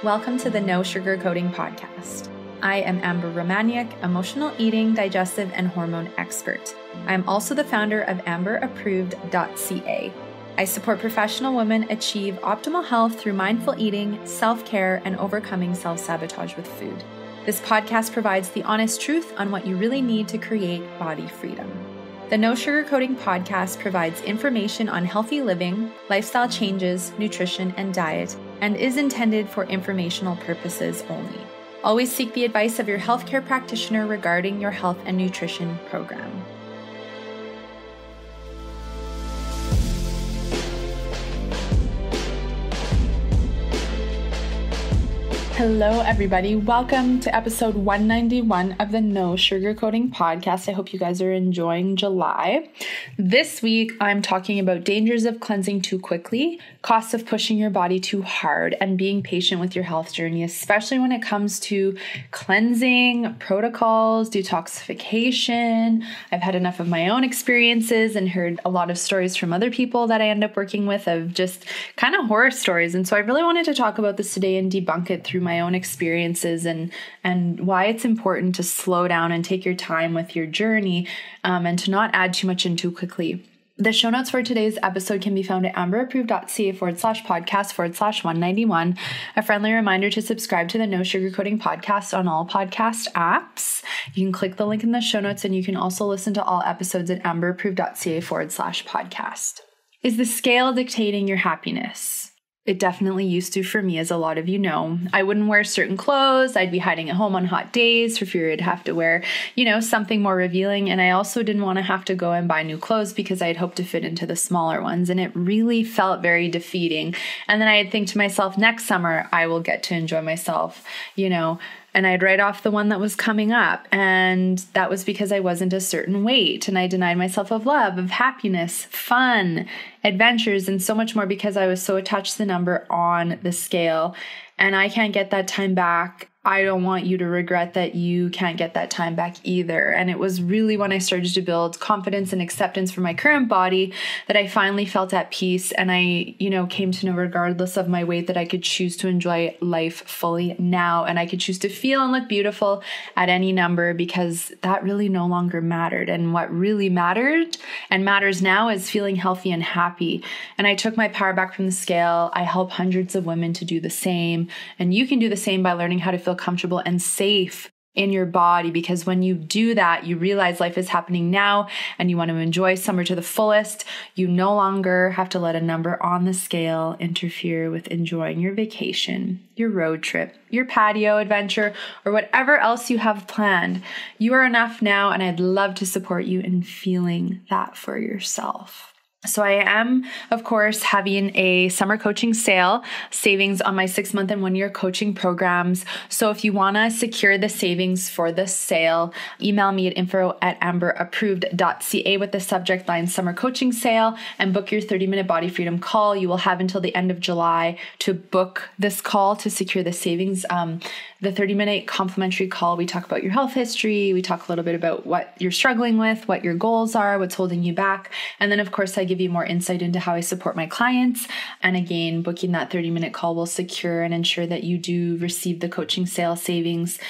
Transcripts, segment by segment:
Welcome to the No Sugarcoating Podcast. I am Amber Romaniuk, emotional eating, digestive, and hormone expert. I am also the founder of amberapproved.ca. I support professional women achieve optimal health through mindful eating, self-care, and overcoming self-sabotage with food. This podcast provides the honest truth on what you really need to create body freedom. The No Sugarcoating Podcast provides information on healthy living, lifestyle changes, nutrition, and diet, and is intended for informational purposes only. Always seek the advice of your healthcare practitioner regarding your health and nutrition program. Hello, everybody. Welcome to episode 191 of the No Sugarcoating Podcast. I hope you guys are enjoying July. This week, I'm talking about dangers of cleansing too quickly, costs of pushing your body too hard, and being patient with your health journey, especially when it comes to cleansing, protocols, detoxification. I've had enough of my own experiences and heard a lot of stories from other people that I end up working with of just kind of horror stories. And so I really wanted to talk about this today and debunk it through my own experiences and why it's important to slow down and take your time with your journey and to not add too much in too quickly. The show notes for today's episode can be found at amberapproved.ca/podcast/191. A friendly reminder to subscribe to the No Sugarcoating Podcast on all podcast apps. You can click the link in the show notes, and you can also listen to all episodes at amberapproved.ca/podcast. Is the scale dictating your happiness? It definitely used to for me, as a lot of you know. I wouldn't wear certain clothes. I'd be hiding at home on hot days for fear I'd have to wear, something more revealing. And I also didn't want to have to go and buy new clothes because I'd hoped to fit into the smaller ones. And it really felt very defeating. And then I'd think to myself, next summer, I will get to enjoy myself, and I'd write off the one that was coming up. And that was because I wasn't a certain weight. And I denied myself of love, of happiness, fun, adventures, and so much more because I was so attached to the number on the scale. And I can't get that time back. I don't want you to regret that you can't get that time back either. And it was really when I started to build confidence and acceptance for my current body that I finally felt at peace. And I, came to know, regardless of my weight, that I could choose to enjoy life fully now. And I could choose to feel and look beautiful at any number because that really no longer mattered. And what really mattered and matters now is feeling healthy and happy. And I took my power back from the scale. I help hundreds of women to do the same. And you can do the same by learning how to feel comfortable and safe in your body, because when you do that, you realize life is happening now and you want to enjoy summer to the fullest. You no longer have to let a number on the scale interfere with enjoying your vacation, your road trip, your patio adventure, or whatever else you have planned. You are enough now, and I'd love to support you in feeling that for yourself. So I am, of course, having a summer coaching sale, savings on my 6-month and 1-year coaching programs. So if you want to secure the savings for the sale, email me at info@amberapproved.ca with the subject line summer coaching sale and book your 30-minute body freedom call. You will have until the end of July to book this call to secure the savings. The 30-minute complimentary call, we talk about your health history. We talk a little bit about what you're struggling with, what your goals are, what's holding you back. And then, of course, I give you more insight into how I support my clients. And again, booking that 30-minute call will secure and ensure that you do receive the coaching sale savings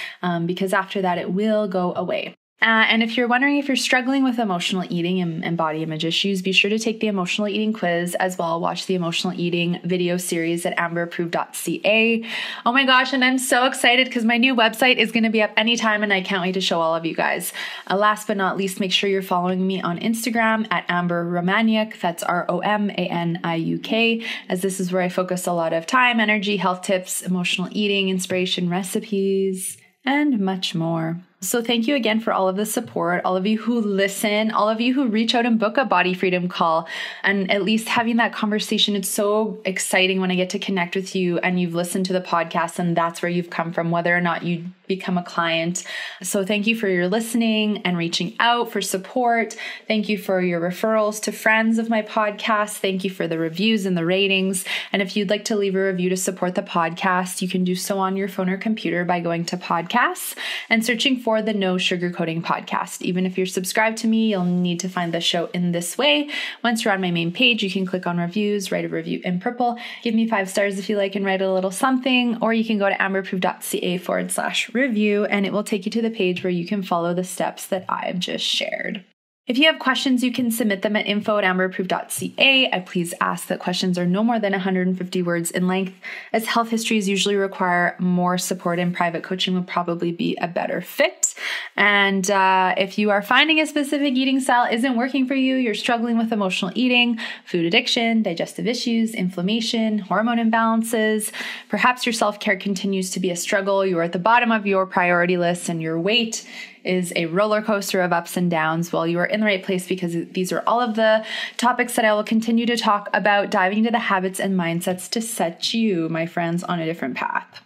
because after that, it will go away. And if you're wondering if you're struggling with emotional eating and body image issues, be sure to take the emotional eating quiz as well. Watch the emotional eating video series at amberapproved.ca. Oh my gosh, and I'm so excited because my new website is going to be up anytime and I can't wait to show all of you guys. Last but not least, make sure you're following me on Instagram at Amber Romaniuk. That's ROMANIUK, as this is where I focus a lot of time, energy, health tips, emotional eating, inspiration, recipes, and much more. So thank you again for all of the support, all of you who listen, all of you who reach out and book a body freedom call, and at least having that conversation. It's so exciting when I get to connect with you and you've listened to the podcast and that's where you've come from, whether or not you become a client. So thank you for your listening and reaching out for support. Thank you for your referrals to friends of my podcast. Thank you for the reviews and the ratings. And if you'd like to leave a review to support the podcast, you can do so on your phone or computer by going to podcasts and searching for the No Sugarcoating Podcast. Even if you're subscribed to me, you'll need to find the show in this way. Once you're on my main page, you can click on reviews, write a review in purple, give me 5 stars if you like, and write a little something, or you can go to amberapproved.ca/review, and it will take you to the page where you can follow the steps that I've just shared. If you have questions, you can submit them at info@amberapproved.ca. I please ask that questions are no more than 150 words in length, as health histories usually require more support, and private coaching would probably be a better fit. And if you are finding a specific eating style isn't working for you, you're struggling with emotional eating, food addiction, digestive issues, inflammation, hormone imbalances, perhaps your self-care continues to be a struggle, you're at the bottom of your priority list, and your weight is a roller coaster of ups and downs, well, you are in the right place, because these are all of the topics that I will continue to talk about, diving into the habits and mindsets to set you, my friends, on a different path.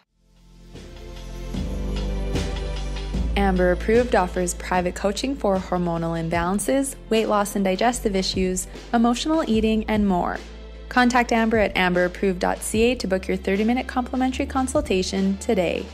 Amber Approved offers private coaching for hormonal imbalances, weight loss and digestive issues, emotional eating, and more. Contact Amber at amberapproved.ca to book your 30-minute complimentary consultation today.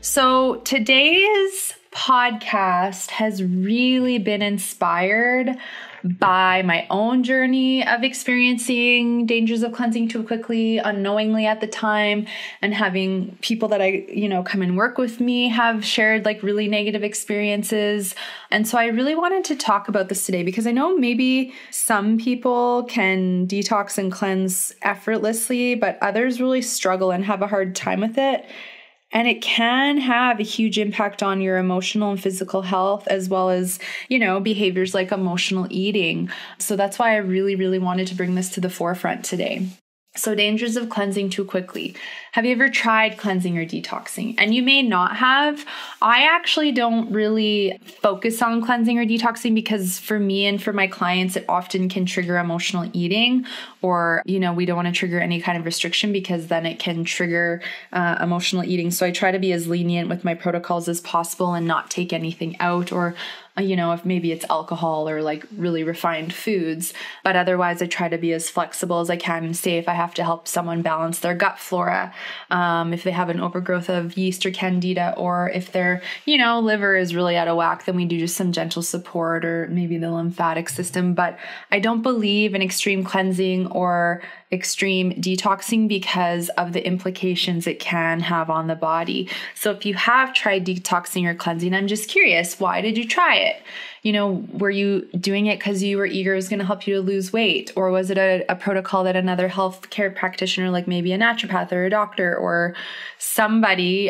So today's podcast has really been inspired by my own journey of experiencing dangers of cleansing too quickly, unknowingly at the time, and having people that I, come and work with me have shared like really negative experiences. And so I really wanted to talk about this today, because I know maybe some people can detox and cleanse effortlessly, but others really struggle and have a hard time with it. And it can have a huge impact on your emotional and physical health, as well as, behaviors like emotional eating. So that's why I really, really wanted to bring this to the forefront today. So dangers of cleansing too quickly. Have you ever tried cleansing or detoxing? And you may not have. I actually don't really focus on cleansing or detoxing, because for me and for my clients, it often can trigger emotional eating, or, we don't want to trigger any kind of restriction, because then it can trigger emotional eating. So I try to be as lenient with my protocols as possible and not take anything out, or if maybe it's alcohol or like really refined foods. But otherwise, I try to be as flexible as I can, and say if I have to help someone balance their gut flora, if they have an overgrowth of yeast or candida, or if their, liver is really out of whack, then we do just some gentle support, or maybe the lymphatic system. But I don't believe in extreme cleansing or extreme detoxing, because of the implications it can have on the body. So if you have tried detoxing or cleansing, I'm just curious, why did you try it? Were you doing it because you were eager it was going to help you to lose weight? Or was it a protocol that another healthcare practitioner, like maybe a naturopath or a doctor or somebody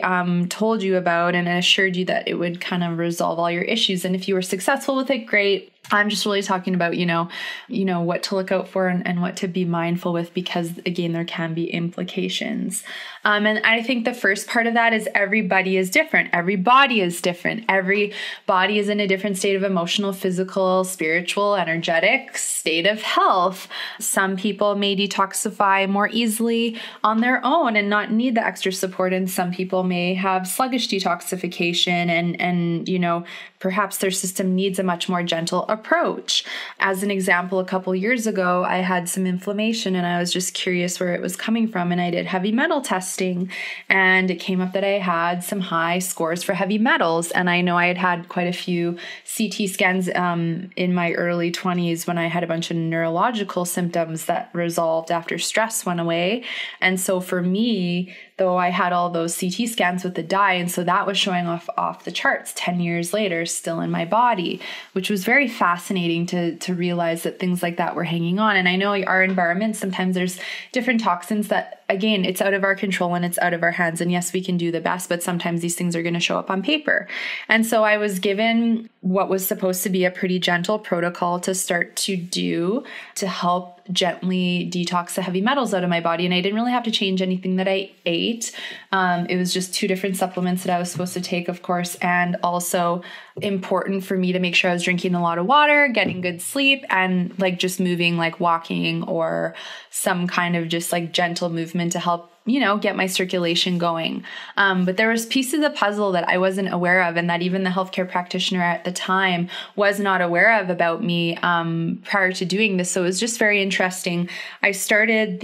told you about and assured you that it would kind of resolve all your issues? And if you were successful with it, great. I'm just really talking about, what to look out for and what to be mindful with, because again, there can be implications. And I think the first part of that is everybody is different. Every body is different. Every body is in a different state of emotional, physical, spiritual, energetic state of health. Some people may detoxify more easily on their own and not need the extra support. And some people may have sluggish detoxification and perhaps their system needs a much more gentle approach. As an example, a couple years ago, I had some inflammation and I was just curious where it was coming from. And I did heavy metal testing, and it came up that I had some high scores for heavy metals. And I know I had quite a few CT scans in my early 20s when I had a bunch of neurological symptoms that resolved after stress went away. And so for me, though I had all those CT scans with the dye, and so that was showing off the charts 10 years later, still in my body, which was very fascinating to realize that things like that were hanging on. And I know our environment, sometimes there's different toxins that, again, it's out of our control and it's out of our hands. And yes, we can do the best, but sometimes these things are going to show up on paper. And so I was given what was supposed to be a pretty gentle protocol to start to do to help gently detox the heavy metals out of my body. And I didn't really have to change anything that I ate. It was just 2 different supplements that I was supposed to take, of course, and also important for me to make sure I was drinking a lot of water, getting good sleep, and like just moving, like walking or some kind of just like gentle movement to help get my circulation going. But there was pieces of the puzzle that I wasn't aware of, and that even the healthcare practitioner at the time was not aware of about me prior to doing this. So it was just very interesting. I started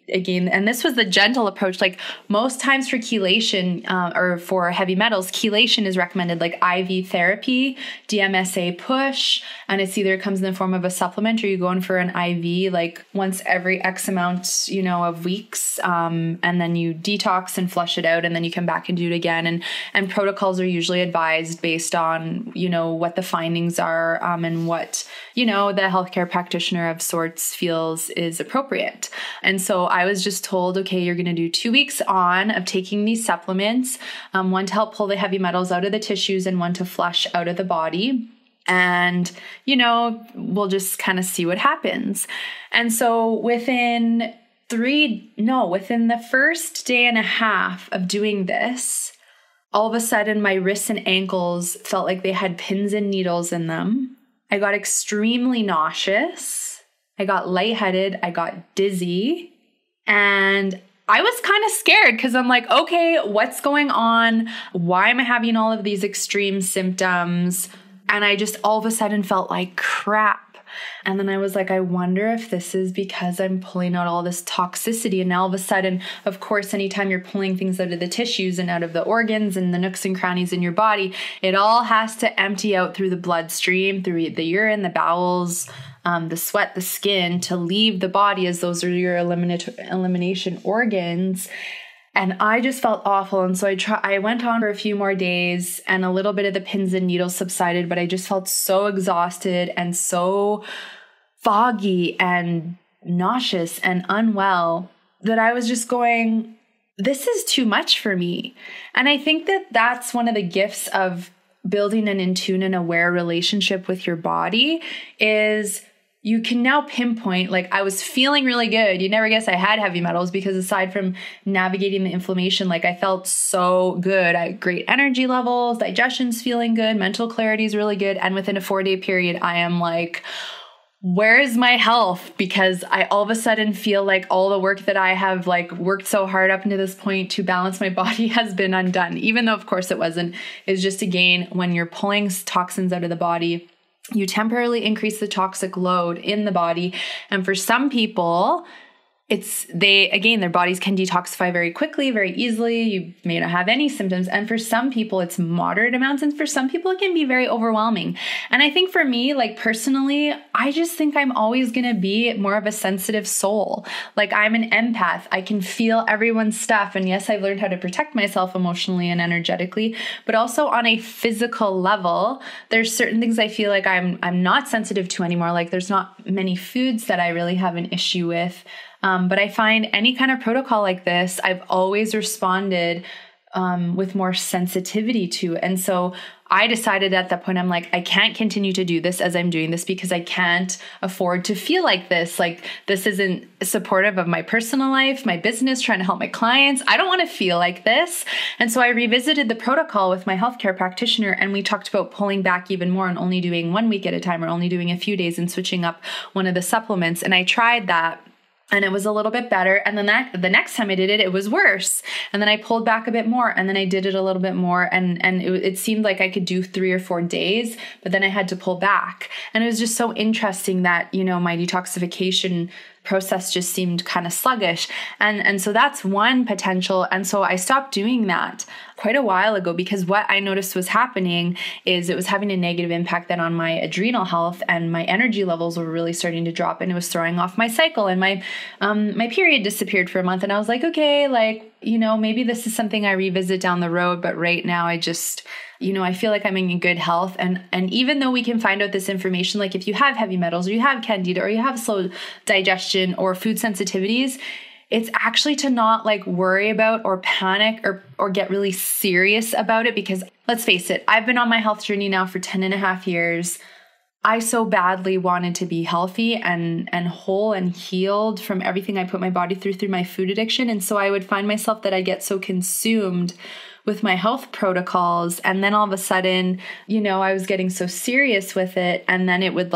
again, and this was the gentle approach. Like most times for chelation or for heavy metals, chelation is recommended, like IV therapy, DMSA push, and it's either comes in the form of a supplement or you go in for an IV like once every X amount, of weeks, and then you detox and flush it out, and then you come back and do it again. And protocols are usually advised based on, what the findings are, and what, the healthcare practitioner of sorts feels is appropriate. And so I was just told, okay, you're going to do 2 weeks of taking these supplements, one to help pull the heavy metals out of the tissues and one to flush out of the body. And, we'll just kind of see what happens. And so within the first day and a half of doing this, all of a sudden my wrists and ankles felt like they had pins and needles in them. I got extremely nauseous. I got lightheaded. I got dizzy. And I was kind of scared because I'm like, okay, what's going on? Why am I having all of these extreme symptoms? And I just all of a sudden felt like crap. And then I was like, I wonder if this is because I'm pulling out all this toxicity. And now all of a sudden, of course, anytime you're pulling things out of the tissues and out of the organs and the nooks and crannies in your body, it all has to empty out through the bloodstream, through the urine, the bowels, the sweat, the skin, to leave the body, as those are your elimination organs. And I just felt awful. And so I went on for a few more days, and a little bit of the pins and needles subsided, but I just felt so exhausted and so foggy and nauseous and unwell that I was just going, this is too much for me. And I think that that's one of the gifts of building an in tune and aware relationship with your body is you can now pinpoint, like I was feeling really good. You'd never guess I had heavy metals because aside from navigating the inflammation, like I felt so good. I had great energy levels, digestion's feeling good, mental clarity is really good. And within a 4-day period, I am like, where is my health? Because I all of a sudden feel like all the work that I have like worked so hard up into this point to balance my body has been undone. Even though of course it wasn't. It's just again, when you're pulling toxins out of the body, you temporarily increase the toxic load in the body. And for some people, their bodies can detoxify very quickly, very easily. You may not have any symptoms. And for some people, it's moderate amounts. And for some people, it can be very overwhelming. And I think for me, like personally, I just think I'm always going to be more of a sensitive soul. Like I'm an empath. I can feel everyone's stuff. And yes, I've learned how to protect myself emotionally and energetically, but also on a physical level, there's certain things I feel like I'm not sensitive to anymore. Like there's not many foods that I really have an issue with. But I find any kind of protocol like this, I've always responded with more sensitivity to. And so I decided at that point, I'm like, I can't continue to do this as I'm doing this because I can't afford to feel like this. Like this isn't supportive of my personal life, my business, trying to help my clients. I don't want to feel like this. And so I revisited the protocol with my healthcare practitioner, and we talked about pulling back even more and only doing 1 week at a time or only doing a few days and switching up one of the supplements. And I tried that. And it was a little bit better. And then the next time I did it, it was worse. And then I pulled back a bit more, and then I did it a little bit more. And it seemed like I could do 3 or 4 days, but then I had to pull back. And it was just so interesting that, my detoxification process just seemed kind of sluggish. And so that's one potential. And so I stopped doing that quite a while ago because what I noticed was happening is it was having a negative impact then on my adrenal health, and my energy levels were really starting to drop, and it was throwing off my cycle, and my period disappeared for a month. And I was like, okay, maybe this is something I revisit down the road. But right now I just, I feel like I'm in good health. And even though we can find out this information, like if you have heavy metals or you have candida or you have slow digestion or food sensitivities, it's actually to not worry about or panic or get really serious about it, because let's face it, I've been on my health journey now for 10.5 years. I so badly wanted to be healthy and whole and healed from everything I put my body through my food addiction. And so I would find myself that I get so consumed with my health protocols. And then all of a sudden, I was getting so serious with it. And then it would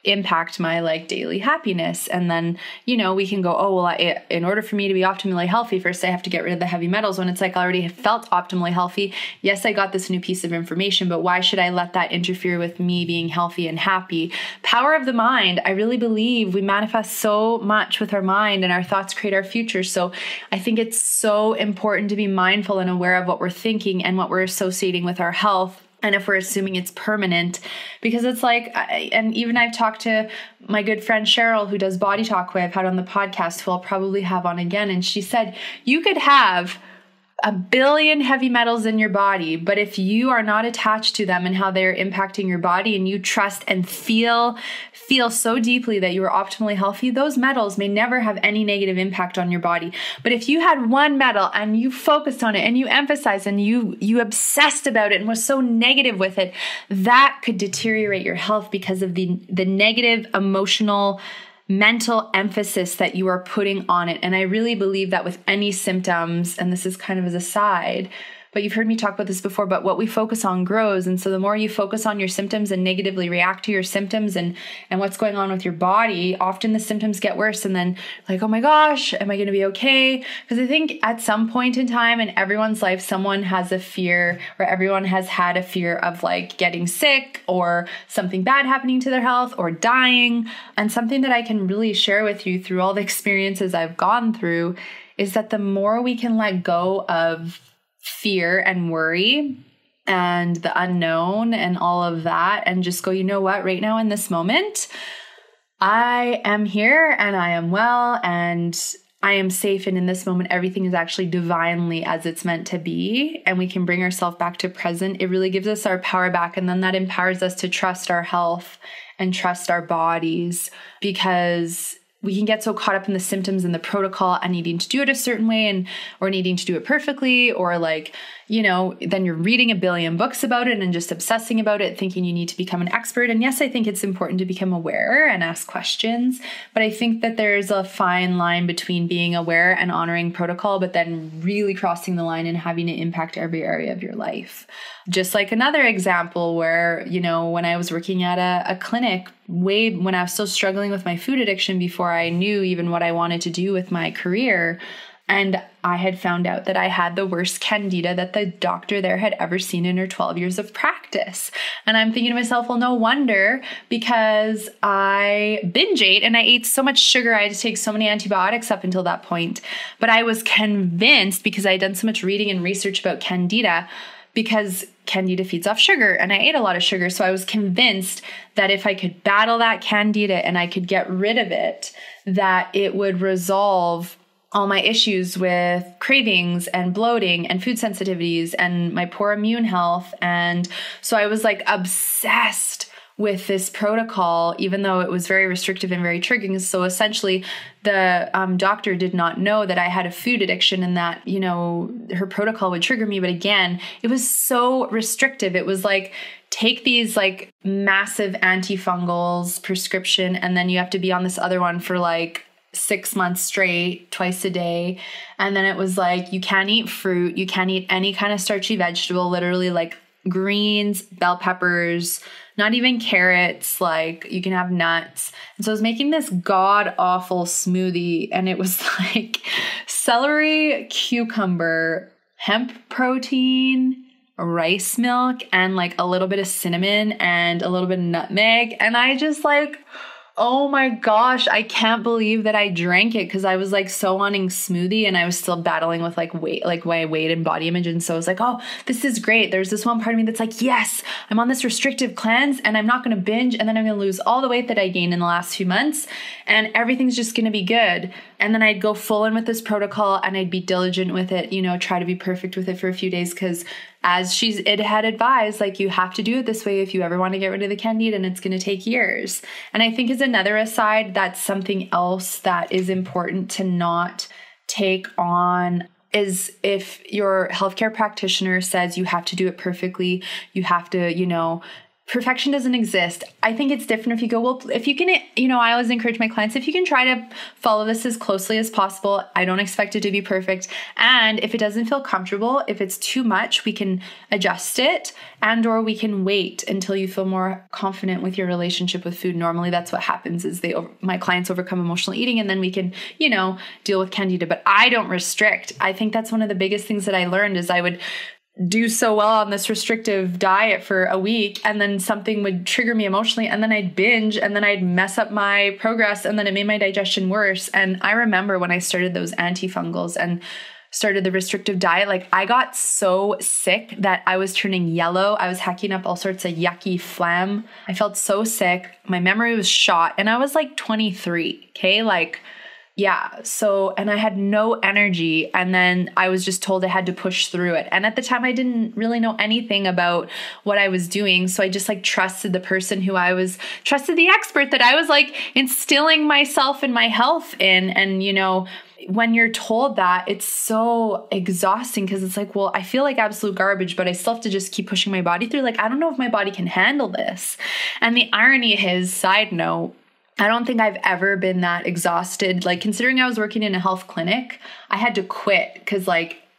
impact my like daily happiness. And then, we can go, oh, well, in order for me to be optimally healthy, first I have to get rid of the heavy metals, when it's like I already felt optimally healthy. Yes, I got this new piece of information, but why should I let that interfere with me being healthy and happy? Power of the mind. I really believe we manifest so much with our mind, and our thoughts create our future. So I think it's so important to be mindful and aware of what we're thinking and what we're associating with our health. And if we're assuming it's permanent, because it's like, and even I've talked to my good friend Cheryl, who does Body Talk, who I've had on the podcast, who I'll probably have on again. And she said, you could have 1 billion heavy metals in your body, but if you are not attached to them and how they're impacting your body, and you trust and feel so deeply that you are optimally healthy, those metals may never have any negative impact on your body. But if you had one metal and you focused on it and you emphasized and you obsessed about it and was so negative with it, that could deteriorate your health because of the negative emotional mental emphasis that you are putting on it. And I really believe that with any symptoms, and this is kind of as a side, but you've heard me talk about this before, but what we focus on grows. And so the more you focus on your symptoms and negatively react to your symptoms and what's going on with your body, often the symptoms get worse. And then like, oh my gosh, am I going to be okay? Because I think at some point in time in everyone's life, someone has a fear, or everyone has had a fear of like getting sick or something bad happening to their health or dying. And something that I can really share with you through all the experiences I've gone through is that the more we can let go of fear and worry and the unknown and all of that, and just go, you know what, right now in this moment, I am here and I am well and I am safe. And in this moment, everything is actually divinely as it's meant to be. And we can bring ourselves back to present. It really gives us our power back. And then that empowers us to trust our health and trust our bodies, because we can get so caught up in the symptoms and the protocol and needing to do it a certain way or needing to do it perfectly, or like, then you're reading 1 billion books about it and just obsessing about it, thinking you need to become an expert. And yes, I think it's important to become aware and ask questions, but I think that there's a fine line between being aware and honoring protocol, but then really crossing the line and having it impact every area of your life. Just like another example where, when I was working at a clinic, when I was still struggling with my food addiction before I knew even what I wanted to do with my career, and I had found out that I had the worst candida that the doctor there had ever seen in her 12 years of practice. And I'm thinking to myself, well, no wonder, because I binge ate and I ate so much sugar. I had to take so many antibiotics up until that point. But I was convinced, because I had done so much reading and research about candida, because candida feeds off sugar and I ate a lot of sugar. So I was convinced that if I could battle that candida and I could get rid of it, that it would resolve all my issues with cravings and bloating and food sensitivities and my poor immune health. And so I was like obsessed with this protocol, even though it was very restrictive and very triggering. So essentially the doctor did not know that I had a food addiction and that, her protocol would trigger me. But again, it was so restrictive. It was like, take these like massive antifungals prescription, and then you have to be on this other one for like 6 months straight, twice a day. And then it was like, you can't eat fruit. You can't eat any kind of starchy vegetable, literally like greens, bell peppers, not even carrots. Like you can have nuts. And so I was making this god awful smoothie, and it was like celery, cucumber, hemp protein, rice milk, and like a little bit of cinnamon and a little bit of nutmeg. And I just like, oh my gosh, I can't believe that I drank it, because I was like so wanting smoothie and I was still battling with like my weight and body image. And so I was like, oh, this is great. There's this one part of me that's like, yes, I'm on this restrictive cleanse and I'm not going to binge, and then I'm going to lose all the weight that I gained in the last few months and everything's just going to be good. And then I'd go full in with this protocol and I'd be diligent with it, try to be perfect with it for a few days, because as it had advised, like, you have to do it this way if you ever want to get rid of the candida, and it's going to take years. And I think as another aside, that's something else that is important to not take on, is if your healthcare practitioner says you have to do it perfectly, you have to, perfection doesn't exist. I think it's different if you go, well, if you can, I always encourage my clients, if you can try to follow this as closely as possible, I don't expect it to be perfect. And if it doesn't feel comfortable, if it's too much, we can adjust it or we can wait until you feel more confident with your relationship with food. Normally that's what happens is my clients overcome emotional eating and then we can, deal with candida, but I don't restrict. I think that's one of the biggest things that I learned is I would do so well on this restrictive diet for a week and then something would trigger me emotionally and then I'd binge and then I'd mess up my progress and then it made my digestion worse. And I remember when I started those antifungals and started the restrictive diet, like I got so sick that I was turning yellow. I was hacking up all sorts of yucky phlegm. I felt so sick. My memory was shot and I was like 23. Okay. And I had no energy and then I was just told I had to push through it. And at the time I didn't really know anything about what I was doing. So I just trusted the person trusted the expert that I was instilling myself and my health in. And, when you're told that, it's so exhausting because it's well, I feel like absolute garbage, but I still have to just keep pushing my body through. I don't know if my body can handle this. And the irony is, side note, I don't think I've ever been that exhausted. Considering I was working in a health clinic, I had to quit because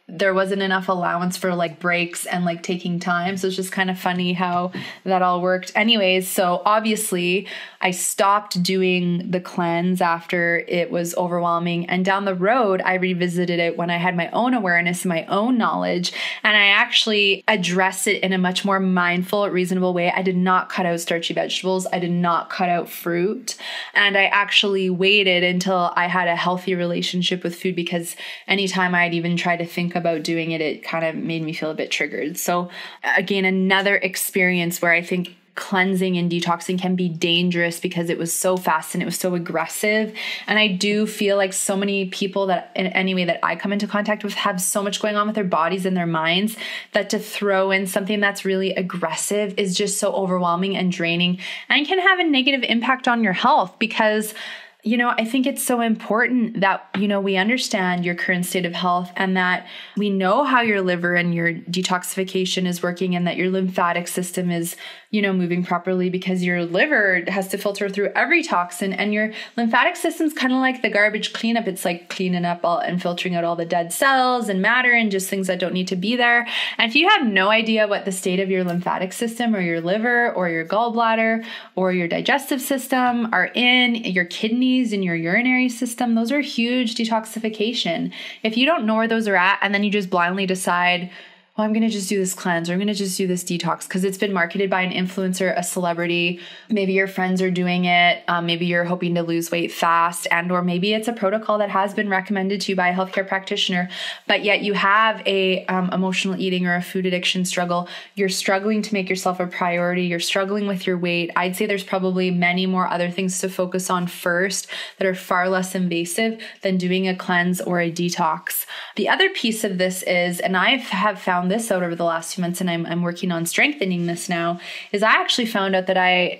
there wasn't enough allowance for breaks and taking time. So it's just kind of funny how that all worked. Anyways, so obviously I stopped doing the cleanse after it was overwhelming. And down the road, I revisited it when I had my own awareness, my own knowledge, and I actually addressed it in a much more mindful, reasonable way. I did not cut out starchy vegetables. I did not cut out fruit. And I actually waited until I had a healthy relationship with food because anytime I'd even try to think about doing it, it kind of made me feel a bit triggered. So again, another experience where I think cleansing and detoxing can be dangerous because it was so fast and it was so aggressive. And I do feel so many people that in any way that I come into contact with have so much going on with their bodies and their minds that to throw in something that's really aggressive is just so overwhelming and draining and can have a negative impact on your health because I think it's so important that, we understand your current state of health and that we know how your liver and your detoxification is working and that your lymphatic system is, moving properly because your liver has to filter through every toxin and your lymphatic system's kind of like the garbage cleanup. It's cleaning up and filtering out all the dead cells and matter and just things that don't need to be there. And if you have no idea what the state of your lymphatic system or your liver or your gallbladder or your digestive system are in, your kidneys and your urinary system, those are huge detoxification. If you don't know where those are at and then you just blindly decide, well, I'm going to just do this cleanse or I'm going to just do this detox because it's been marketed by an influencer, a celebrity. Maybe your friends are doing it. Maybe you're hoping to lose weight fast or maybe it's a protocol that has been recommended to you by a healthcare practitioner, but yet you have a emotional eating or a food addiction struggle. You're struggling to make yourself a priority. You're struggling with your weight. I'd say there's probably many more other things to focus on first that are far less invasive than doing a cleanse or a detox. The other piece of this is, and I have found this out over the last few months and I'm working on strengthening this now, is I actually found out that I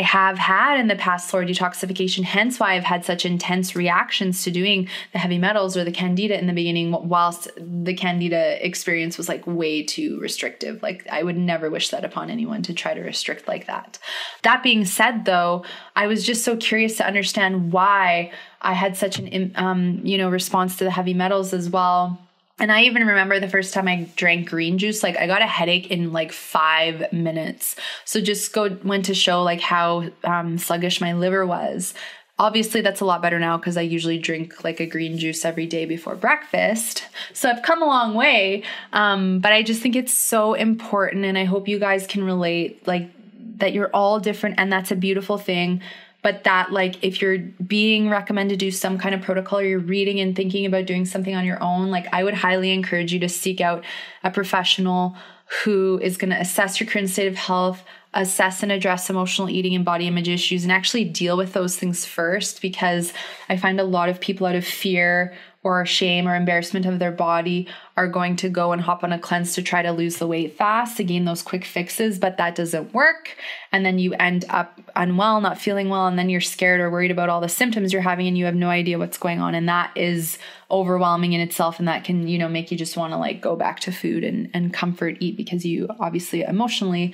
have had in the past slower detoxification, hence why I've had such intense reactions to doing the heavy metals or the candida in the beginning, whilst the candida experience was way too restrictive. I would never wish that upon anyone to try to restrict like that. That being said, though, I was just so curious to understand why I had such an, response to the heavy metals as well. And I even remember the first time I drank green juice, I got a headache in 5 minutes. So just went to show how sluggish my liver was. Obviously that's a lot better now because I usually drink a green juice every day before breakfast. So I've come a long way. But I just think it's so important. And I hope you guys can relate that you're all different and that's a beautiful thing. But that if you're being recommended to do some kind of protocol or you're reading and thinking about doing something on your own, I would highly encourage you to seek out a professional who is going to assess your current state of health, assess and address emotional eating and body image issues, and actually deal with those things first, because I find a lot of people out of fear or shame or embarrassment of their body are going to go and hop on a cleanse to try to lose the weight fast, to gain those quick fixes, but that doesn't work. And then you end up unwell, not feeling well, and then you're scared or worried about all the symptoms you're having and you have no idea what's going on. And that is overwhelming in itself. And that can, make you just want to go back to food and comfort eat, because you obviously emotionally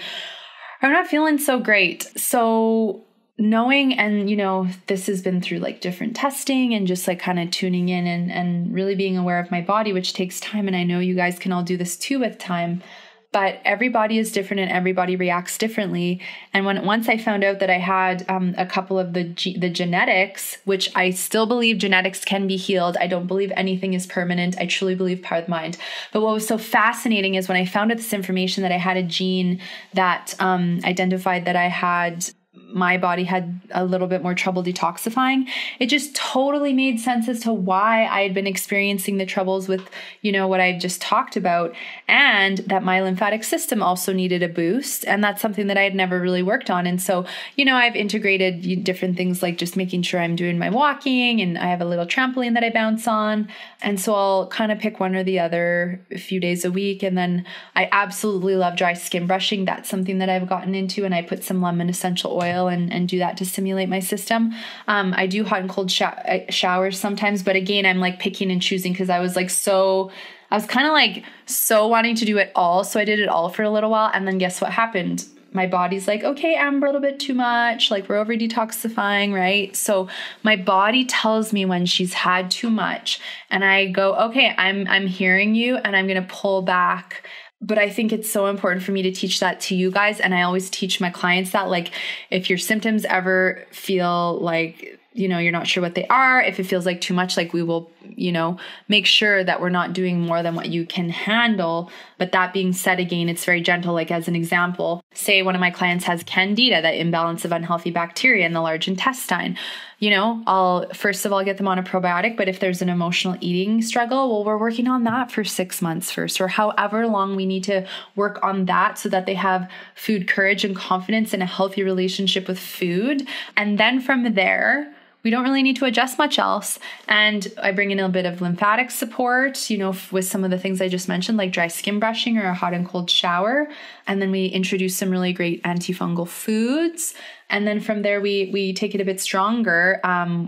I'm not feeling so great. So knowing, and this has been through like different testing and just like kind of tuning in and really being aware of my body, which takes time. And I know you guys can all do this too with time, but everybody is different and everybody reacts differently. And once I found out that I had a couple of the genetics, which I still believe genetics can be healed. I don't believe anything is permanent. I truly believe power of the mind. But what was so fascinating is when I found out this information that I had a gene that identified that my body had a little bit more trouble detoxifying. It just totally made sense as to why I had been experiencing the troubles with, what I just talked about, and that my lymphatic system also needed a boost. And that's something that I had never really worked on. And so, I've integrated different things like just making sure I'm doing my walking, and I have a little trampoline that I bounce on. And so I'll kind of pick one or the other a few days a week. And then I absolutely love dry skin brushing. That's something that I've gotten into, and I put some lemon essential oil and do that to stimulate my system. I do hot and cold showers sometimes, but again, I'm like picking and choosing because I was kind of like so wanting to do it all. So I did it all for a little while. And then guess what happened? My body's like, okay, Amber, a little bit too much. Like we're over detoxifying, right? So my body tells me when she's had too much, and I go, okay, I'm hearing you, and I'm going to pull back. But I think it's so important for me to teach that to you guys. And I always teach my clients that, like, if your symptoms ever feel like, you're not sure what they are, if it feels like too much, like we will, make sure that we're not doing more than what you can handle. But that being said, again, it's very gentle. Like as an example, say one of my clients has candida, that imbalance of unhealthy bacteria in the large intestine. I'll first of all get them on a probiotic, but if there's an emotional eating struggle, well, we're working on that for 6 months first, or however long we need to work on that so that they have food courage and confidence in a healthy relationship with food. And then from there, we don't really need to adjust much else. And I bring in a bit of lymphatic support, with some of the things I just mentioned, like dry skin brushing or a hot and cold shower. And then we introduce some really great antifungal foods. And then from there, we take it a bit stronger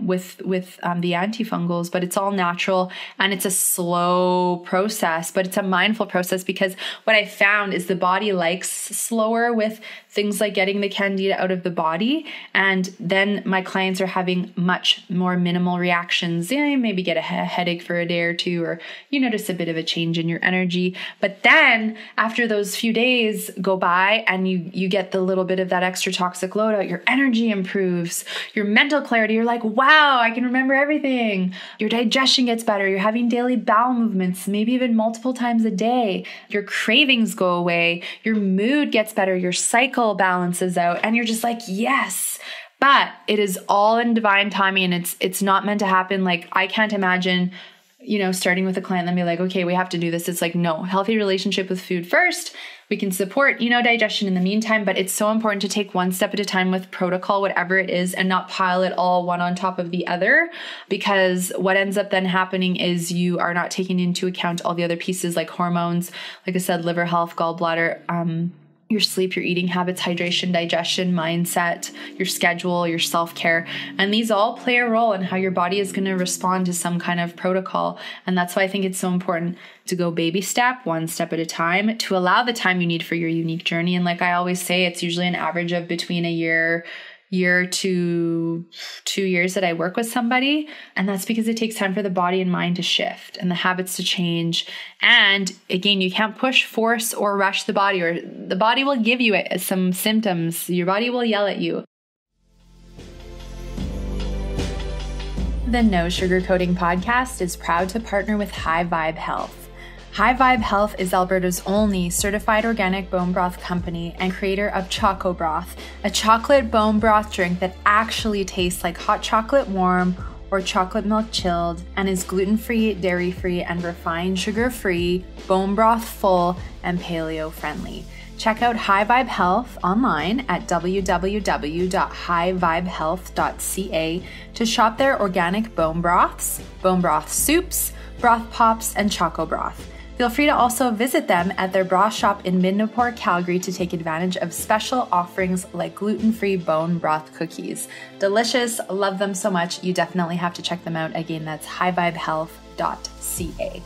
with the antifungals, but it's all natural and it's a slow process, but it's a mindful process, because what I found is the body likes slower with things like getting the candida out of the body. And then my clients are having much more minimal reactions. Maybe get a headache for a day or two, or you notice a bit of a change in your energy. But then after those few days go by and you get the little bit of that extra toxic load out, your energy improves, your mental clarity, you're like, wow, I can remember everything. Your digestion gets better. You're having daily bowel movements, maybe even multiple times a day. Your cravings go away. Your mood gets better. Your cycle balances out, and you're just like, yes. But it is all in divine timing, and it's not meant to happen. Like I can't imagine, starting with a client and be like, okay, we have to do this. It's like, no, healthy relationship with food first. We can support, digestion in the meantime, but it's so important to take one step at a time with protocol, whatever it is, and not pile it all one on top of the other, because what ends up then happening is you are not taking into account all the other pieces like hormones, like I said, liver health, gallbladder, your sleep, your eating habits, hydration, digestion, mindset, your schedule, your self-care. And these all play a role in how your body is going to respond to some kind of protocol. And that's why I think it's so important to go baby step, one step at a time, to allow the time you need for your unique journey. And like I always say, it's usually an average of between a year to 2 years that I work with somebody. And that's because it takes time for the body and mind to shift and the habits to change. And again, you can't push, force, or rush the body, or the body will give you some symptoms. Your body will yell at you. The No Sugarcoating Podcast is proud to partner with High Vibe Health. High Vibe Health is Alberta's only certified organic bone broth company and creator of Choco Broth, a chocolate bone broth drink that actually tastes like hot chocolate warm or chocolate milk chilled, and is gluten-free, dairy-free, and refined sugar-free, bone broth full, and paleo-friendly. Check out High Vibe Health online at www.highvibehealth.ca to shop their organic bone broths, bone broth soups, broth pops, and choco broth. Feel free to also visit them at their broth shop in Midnapore, Calgary, to take advantage of special offerings like gluten-free bone broth cookies. Delicious, love them so much. You definitely have to check them out. Again, that's highvibehealth.ca.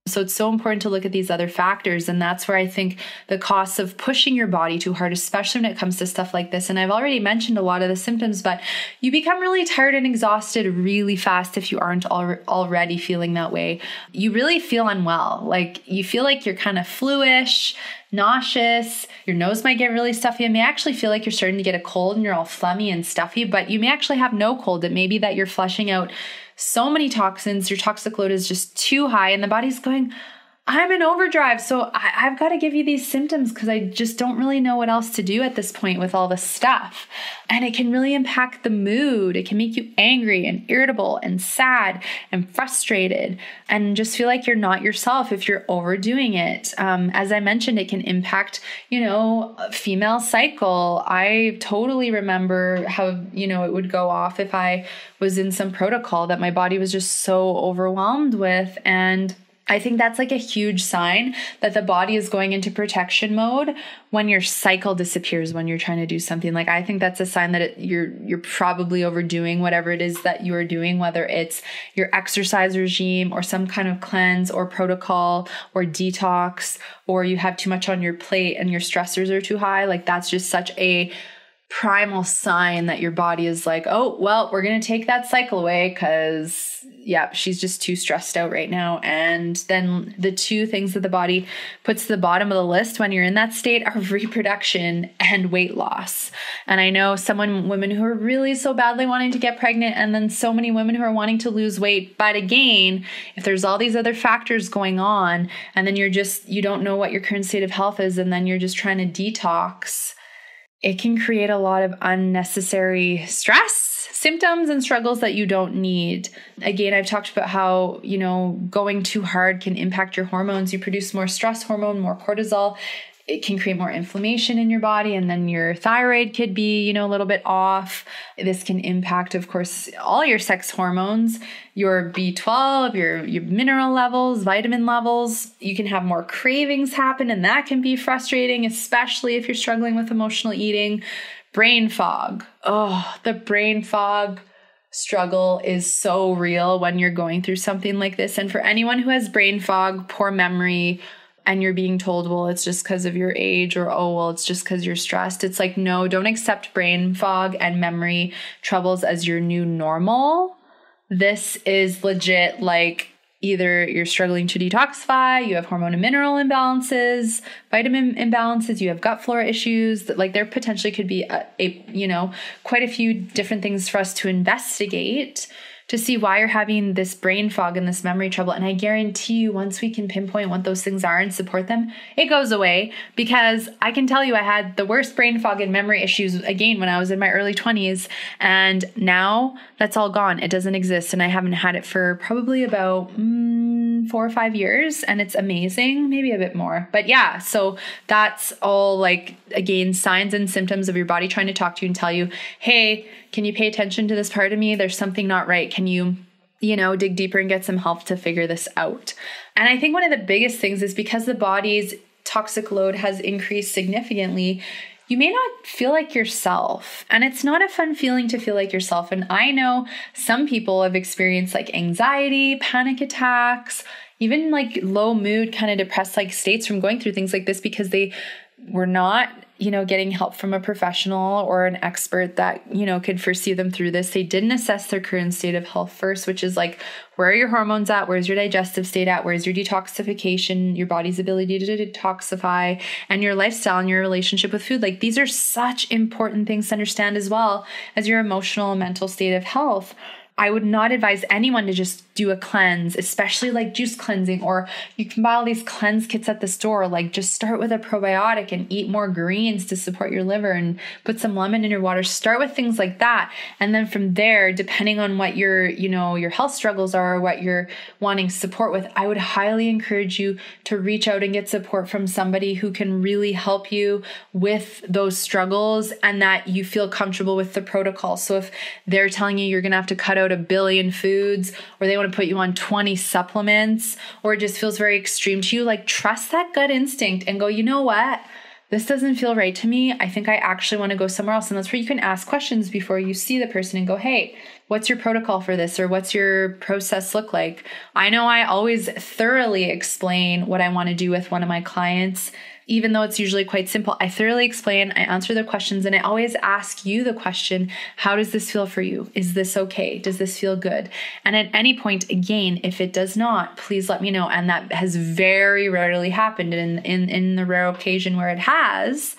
So it's so important to look at these other factors. And that's where I think the costs of pushing your body too hard, especially when it comes to stuff like this. And I've already mentioned a lot of the symptoms, but you become really tired and exhausted really fast if you aren't already feeling that way. You really feel unwell. Like you feel like you're kind of fluish, nauseous, your nose might get really stuffy. It may actually feel like you're starting to get a cold and you're all phlegmy and stuffy, but you may actually have no cold. It may be that you're flushing out so many toxins, your toxic load is just too high and the body's going, I'm in overdrive. So I've got to give you these symptoms because I just don't really know what else to do at this point with all this stuff. And it can really impact the mood. It can make you angry and irritable and sad and frustrated and just feel like you're not yourself if you're overdoing it. As I mentioned, it can impact, female cycle. I totally remember how, it would go off if I was in some protocol that my body was just so overwhelmed with. And I think that's like a huge sign that the body is going into protection mode when your cycle disappears when you're trying to do something. Like I think that's a sign that you're probably overdoing whatever it is that you are doing, whether it's your exercise regime or some kind of cleanse or protocol or detox, or you have too much on your plate and your stressors are too high. Like that's just such a primal sign that your body is like, oh, well, we're going to take that cycle away because she's just too stressed out right now. And then the two things that the body puts to the bottom of the list when you're in that state are reproduction and weight loss. And I know women who are really so badly wanting to get pregnant, and then so many women who are wanting to lose weight. But again, if there's all these other factors going on, and then you don't know what your current state of health is, and then you're just trying to detox, it can create a lot of unnecessary stress, symptoms, and struggles that you don't need. Again, I've talked about how, going too hard can impact your hormones. You produce more stress hormone, more cortisol. It can create more inflammation in your body, and then your thyroid could be, a little bit off. This can impact, of course, all your sex hormones, your B12, your mineral levels, vitamin levels. You can have more cravings happen, and that can be frustrating, especially if you're struggling with emotional eating. Brain fog. Oh, the brain fog struggle is so real when you're going through something like this. And for anyone who has brain fog, poor memory, and you're being told, well, it's just because of your age, or, oh, well, it's just because you're stressed. It's like, no, don't accept brain fog and memory troubles as your new normal. This is legit, like either you're struggling to detoxify, you have hormone and mineral imbalances, vitamin imbalances, you have gut flora issues. Like there potentially could be quite a few different things for us to investigate to see why you're having this brain fog and this memory trouble. And I guarantee you, once we can pinpoint what those things are and support them, it goes away. Because I can tell you, I had the worst brain fog and memory issues again when I was in my early 20s. And now that's all gone. It doesn't exist. And I haven't had it for probably about 4 or 5 years. And it's amazing, maybe a bit more. But yeah, so that's all like, again, signs and symptoms of your body trying to talk to you and tell you, hey, can you pay attention to this part of me? There's something not right. Can you, dig deeper and get some help to figure this out? And I think one of the biggest things is because the body's toxic load has increased significantly, you may not feel like yourself. And it's not a fun feeling to feel like yourself. And I know some people have experienced like anxiety, panic attacks, even like low mood, kind of depressed like states from going through things like this because they were not getting help from a professional or an expert that, could foresee them through this. They didn't assess their current state of health first, which is like, where are your hormones at? Where's your digestive state at? Where's your detoxification, your body's ability to detoxify, and your lifestyle and your relationship with food? Like these are such important things to understand, as well as your emotional and mental state of health. I would not advise anyone to just do a cleanse, especially like juice cleansing, or you can buy all these cleanse kits at the store. Like just start with a probiotic and eat more greens to support your liver and put some lemon in your water. Start with things like that. And then from there, depending on what your health struggles are, or what you're wanting support with, I would highly encourage you to reach out and get support from somebody who can really help you with those struggles and that you feel comfortable with the protocol. So if they're telling you you're going to have to cut out 1 billion foods, or they want to put you on 20 supplements, or it just feels very extreme to you, like trust that gut instinct and go, you know what? this doesn't feel right to me. I think I actually want to go somewhere else. And that's where you can ask questions before you see the person and go, hey, what's your protocol for this? Or what's your process look like? I know I always thoroughly explain what I want to do with one of my clients. Even though it's usually quite simple, I thoroughly explain, I answer their questions, and I always ask you the question, how does this feel for you? Is this okay? Does this feel good? And at any point, again, if it does not, please let me know. And that has very rarely happened. In the rare occasion where it has,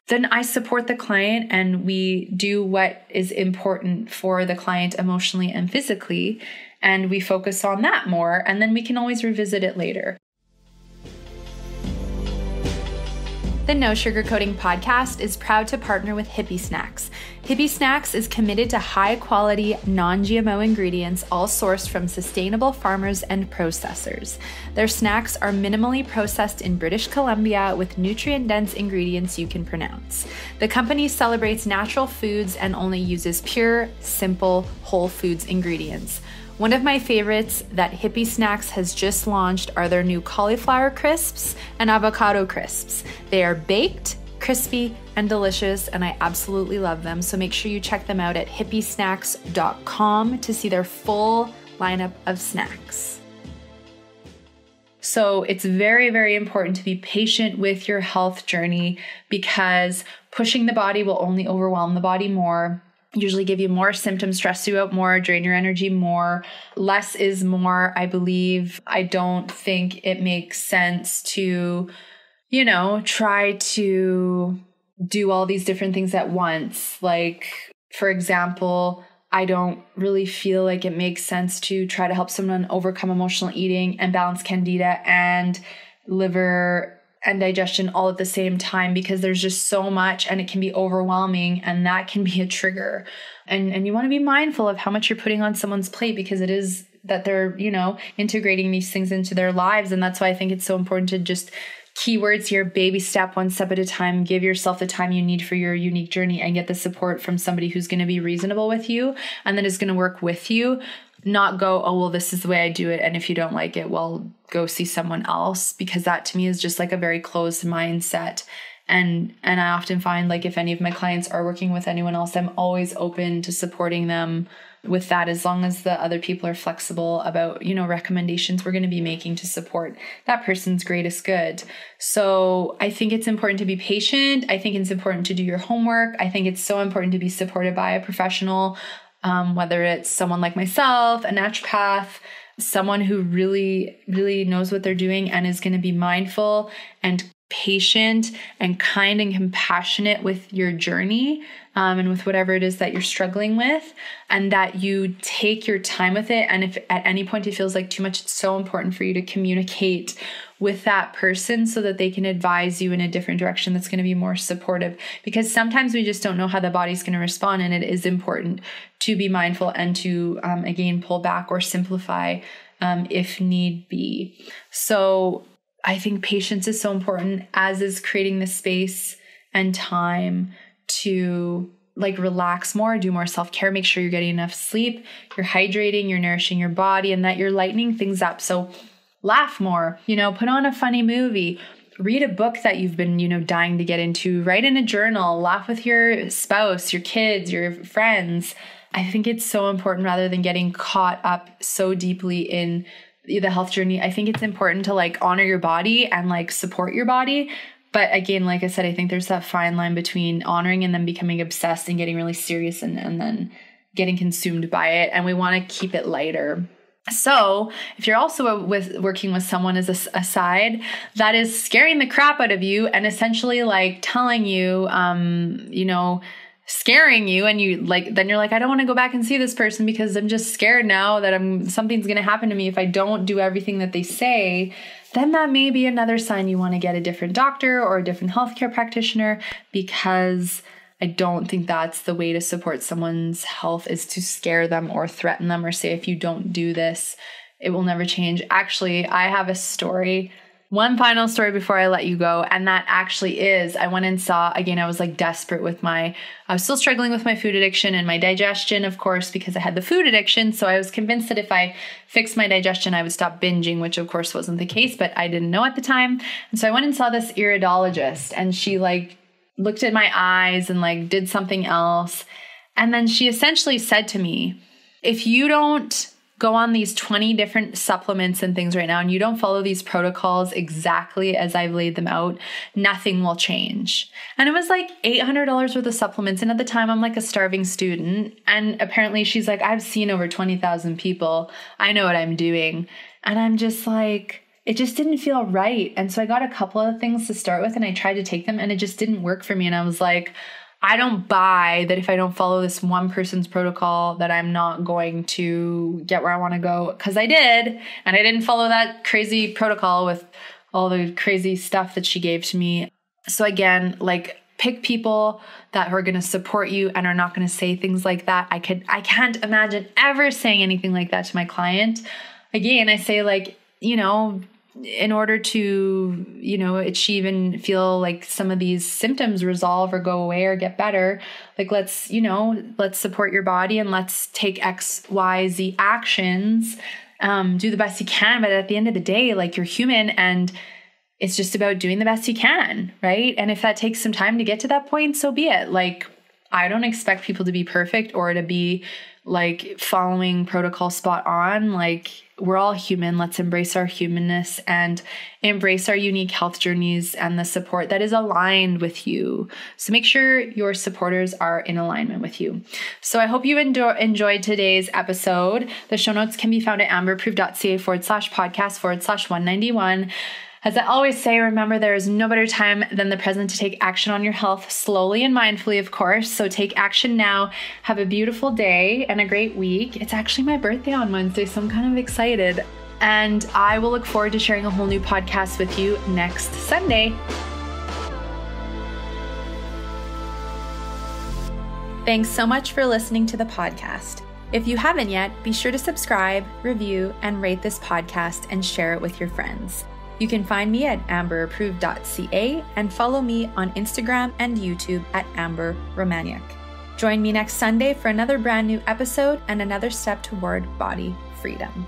then I support the client and we do what is important for the client emotionally and physically, and we focus on that more, and then we can always revisit it later. The No Sugarcoating Podcast is proud to partner with Hippie Snacks. Hippie Snacks is committed to high-quality, non-GMO ingredients, all sourced from sustainable farmers and processors. Their snacks are minimally processed in British Columbia with nutrient-dense ingredients you can pronounce. The company celebrates natural foods and only uses pure, simple, whole foods ingredients. One of my favorites that Hippie Snacks has just launched are their new cauliflower crisps and avocado crisps. They are baked, crispy, and delicious, and I absolutely love them. So make sure you check them out at hippiesnacks.com to see their full lineup of snacks. So it's very, very important to be patient with your health journey, because pushing the body will only overwhelm the body more. Usually give you more symptoms, stress you out more, drain your energy more. Less is more, I believe. I don't think it makes sense to, try to do all these different things at once. Like, for example, I don't really feel like it makes sense to try to help someone overcome emotional eating and balance candida and liver and digestion all at the same time, because there's just so much and it can be overwhelming, and that can be a trigger. And you want to be mindful of how much you're putting on someone's plate, because it is that they're, integrating these things into their lives. And that's why I think it's so important to just keywords here, baby step, one step at a time, give yourself the time you need for your unique journey and get the support from somebody who's going to be reasonable with you and that is going to work with you. Not go, oh, well, this is the way I do it, and if you don't like it, well, go see someone else, because that to me is just like a very closed mindset. And I often find, like, if any of my clients are working with anyone else, I'm always open to supporting them with that, as long as the other people are flexible about, recommendations we're going to be making to support that person's greatest good. So I think it's important to be patient. I think it's important to do your homework. I think it's so important to be supported by a professional, whether it's someone like myself, a naturopath, someone who really, really knows what they're doing and is going to be mindful and patient and kind and compassionate with your journey, and with whatever it is that you're struggling with, and that you take your time with it. And if at any point it feels like too much, it's so important for you to communicate with that person so that they can advise you in a different direction that's going to be more supportive, because sometimes we just don't know how the body's going to respond, and it is important to be mindful and to again pull back or simplify if need be. So I think patience is so important, as is creating the space and time to relax more, do more self-care, make sure you're getting enough sleep, you're hydrating, you're nourishing your body, and that you're lightening things up. So laugh more, put on a funny movie, read a book that you've been, dying to get into, write in a journal, laugh with your spouse, your kids, your friends. I think it's so important, rather than getting caught up so deeply in the health journey. I think it's important to honor your body and support your body. But again, like I said, I think there's that fine line between honoring and then becoming obsessed and getting really serious and then getting consumed by it. And we want to keep it lighter. So if you're also working with someone as a side that is scaring the crap out of you and essentially telling you, scaring you, and you then you're I don't want to go back and see this person because I'm just scared now that something's going to happen to me if I don't do everything that they say, then that may be another sign you want to get a different doctor or a different healthcare practitioner, because I don't think that's the way to support someone's health, is to scare them or threaten them or say, if you don't do this, it will never change. Actually, I have a story one final story before I let you go. And that actually is, I went and saw, again, I was like desperate with I was still struggling with my food addiction and my digestion, of course, because I had the food addiction. So I was convinced that if I fixed my digestion, I would stop binging, which of course wasn't the case, but I didn't know at the time. And so I went and saw this iridologist, and she like looked at my eyes and like did something else. And then she essentially said to me, if you don't go on these 20 different supplements and things right now, and you don't follow these protocols exactly as I've laid them out, nothing will change. And it was like $800 worth of supplements. And at the time, I'm like a starving student. And apparently she's like, I've seen over 20,000 people. I know what I'm doing. And I'm just like, it just didn't feel right. And so I got a couple of things to start with, and I tried to take them, and it just didn't work for me. And I was like, I don't buy that if I don't follow this one person's protocol that I'm not going to get where I want to go, because I did. And I didn't follow that crazy protocol with all the crazy stuff that she gave to me. So again, like, pick people that are going to support you and are not going to say things like that. I can't imagine ever saying anything like that to my client. Again, I say, like, in order to, achieve and feel like some of these symptoms resolve or go away or get better, like, let's support your body and let's take X, Y, Z actions, do the best you can. But at the end of the day, like, you're human, and it's just about doing the best you can, right? And if that takes some time to get to that point, so be it. Like, I don't expect people to be perfect or to be like following protocol spot on. Like, we're all human. Let's embrace our humanness and embrace our unique health journeys and the support that is aligned with you. So make sure your supporters are in alignment with you. So I hope you enjoyed today's episode. The show notes can be found at amberapproved.ca/podcast/191. As I always say, remember, there is no better time than the present to take action on your health, slowly and mindfully, of course. So take action now. Have a beautiful day and a great week. It's actually my birthday on Wednesday, so I'm kind of excited. And I will look forward to sharing a whole new podcast with you next Sunday. Thanks so much for listening to the podcast. If you haven't yet, be sure to subscribe, review, and rate this podcast and share it with your friends. You can find me at amberapproved.ca and follow me on Instagram and YouTube at Amber Romaniuk. Join me next Sunday for another brand new episode and another step toward body freedom.